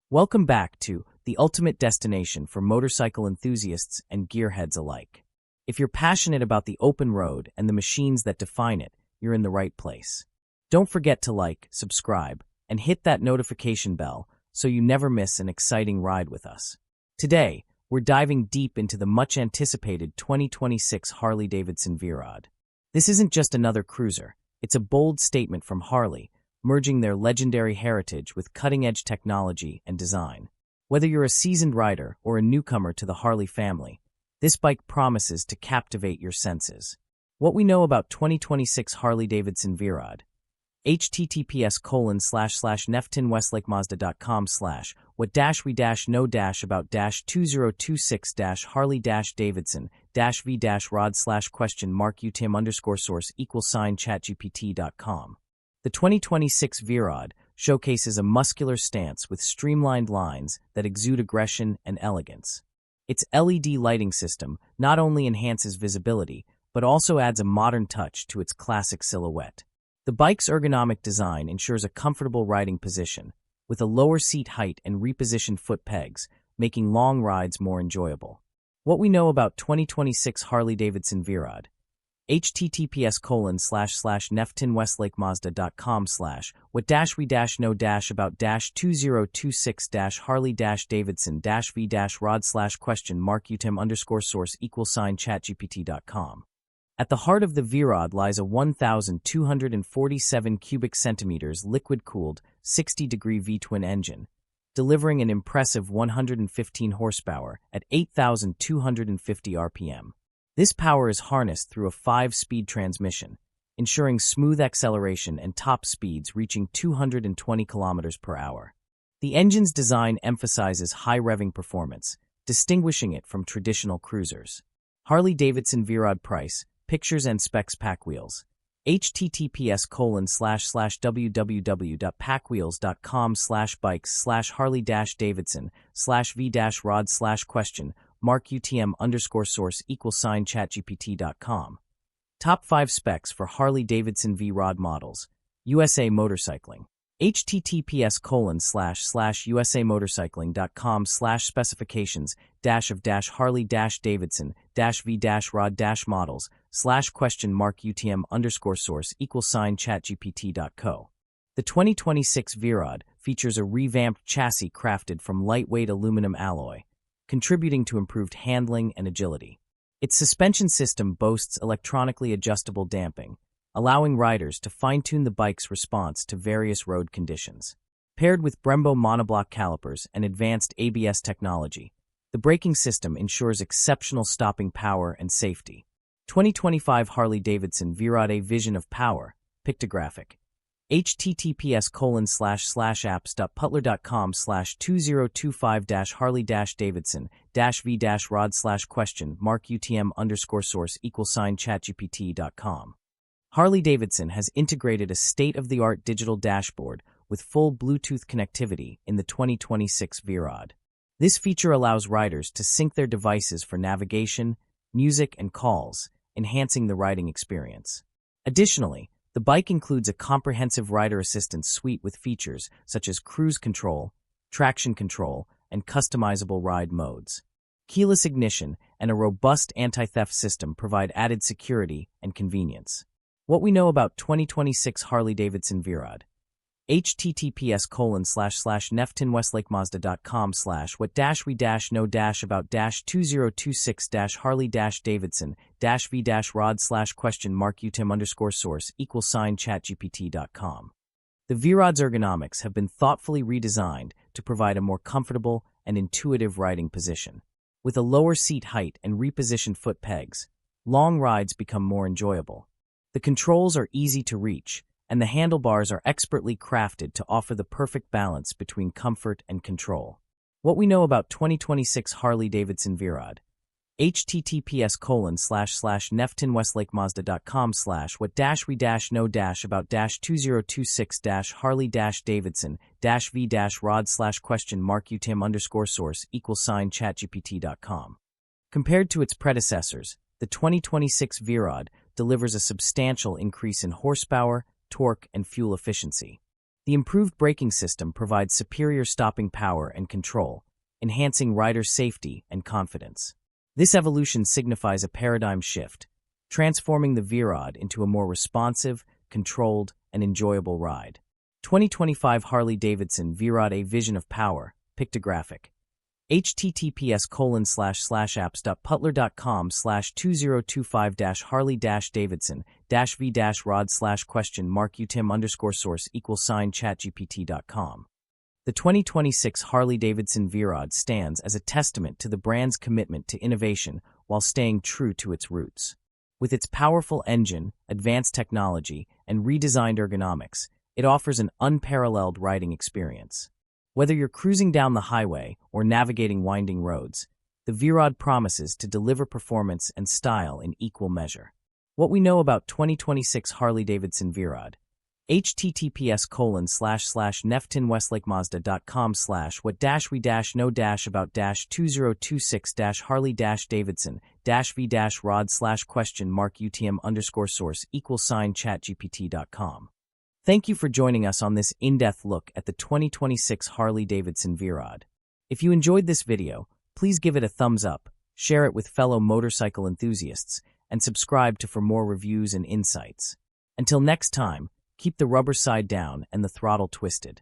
Welcome back to the ultimate destination for motorcycle enthusiasts and gearheads alike. If you're passionate about the open road and the machines that define it, you're in the right place. Don't forget to like, subscribe, and hit that notification bell so you never miss an exciting ride with us. Today, we're diving deep into the much-anticipated 2026 Harley-Davidson V-Rod. This isn't just another cruiser, it's a bold statement from Harley, merging their legendary heritage with cutting-edge technology and design. Whether you're a seasoned rider or a newcomer to the Harley family, this bike promises to captivate your senses. What we know about 2026 Harley-Davidson V-Rod. https://neftinwestlakemazda.com/ what we know about 2026 Harley-Davidson V-Rod !UTM_source =ChatGPT.com. The 2026 V-Rod showcases a muscular stance with streamlined lines that exude aggression and elegance. Its LED lighting system not only enhances visibility, but also adds a modern touch to its classic silhouette. The bike's ergonomic design ensures a comfortable riding position, with a lower seat height and repositioned foot pegs, making long rides more enjoyable. What we know about 2026 Harley-Davidson V-Rod. https://neftinwestlakemazda.com/ what we know about 2026 Harley-Davidson V-Rod !UTM_source =ChatGPT.com. At the heart of the V-Rod lies a 1,247 cubic centimeters liquid-cooled 60-degree V-twin engine, delivering an impressive 115 horsepower at 8,250 RPM. This power is harnessed through a 5-speed transmission, ensuring smooth acceleration and top speeds reaching 220 km per hour. The engine's design emphasizes high revving performance, distinguishing it from traditional cruisers. Harley-Davidson V-Rod price, pictures and specs. Pack wheels. https://www.packwheels.com/bikes/Harley-Davidson V-Rod !UTM_source =ChatGPT.com. Top 5 specs for Harley-Davidson V-Rod models. USA Motorcycling. https://usamotorcycling.com/specifications of Harley-Davidson V-Rod models !UTM_source =ChatGPT.co. The 2026 V-Rod features a revamped chassis crafted from lightweight aluminum alloy, contributing to improved handling and agility. Its suspension system boasts electronically adjustable damping, allowing riders to fine-tune the bike's response to various road conditions. Paired with Brembo monoblock calipers and advanced ABS technology, the braking system ensures exceptional stopping power and safety. 2025 Harley-Davidson V-Rod, a vision of power, pictographic. https://apps.putler.com/2025 Harley-Davidson V-Rod !UTM_source =ChatGPT.com. Harley-Davidson has integrated a state-of-the-art digital dashboard with full Bluetooth connectivity in the 2026 V-Rod. This feature allows riders to sync their devices for navigation, music, and calls, enhancing the riding experience. Additionally, the bike includes a comprehensive rider assistance suite with features such as cruise control, traction control, and customizable ride modes. Keyless ignition and a robust anti-theft system provide added security and convenience. What we know about 2026 Harley-Davidson V-Rod. https://neftinwestlakemazda.com/ what we know about 2026 Harley-Davidson V-Rod !UTM_source =ChatGPT.com. The V-Rod's ergonomics have been thoughtfully redesigned to provide a more comfortable and intuitive riding position. With a lower seat height and repositioned foot pegs, long rides become more enjoyable. The controls are easy to reach, and the handlebars are expertly crafted to offer the perfect balance between comfort and control. What we know about 2026 Harley-Davidson V-Rod. https://neftinwestlakemazda.com/ what we know about 2026 Harley-Davidson V-Rod !UTM_source =ChatGPT.com. Compared to its predecessors, the 2026 V-Rod delivers a substantial increase in horsepower, torque, and fuel efficiency. The improved braking system provides superior stopping power and control, enhancing riders' safety and confidence. This evolution signifies a paradigm shift, transforming the V-Rod into a more responsive, controlled, and enjoyable ride. 2025 Harley-Davidson V-Rod, a vision of power, pictographic. https://putler.com/2025-harley-davidson-v-rod/UTIM_source=chatgpt.com. The 2026 Harley-Davidson V-Rod stands as a testament to the brand's commitment to innovation while staying true to its roots. With its powerful engine, advanced technology, and redesigned ergonomics, it offers an unparalleled riding experience. Whether you're cruising down the highway or navigating winding roads, the V-Rod promises to deliver performance and style in equal measure. What we know about 2026 Harley-Davidson V-Rod. https://what-we-know-about-2026-harley-davidson-v-rod/question-UTM_source=chatgpt.com. Thank you for joining us on this in-depth look at the 2026 Harley-Davidson V-Rod. If you enjoyed this video, please give it a thumbs up, share it with fellow motorcycle enthusiasts, and subscribe for more reviews and insights. Until next time, keep the rubber side down and the throttle twisted.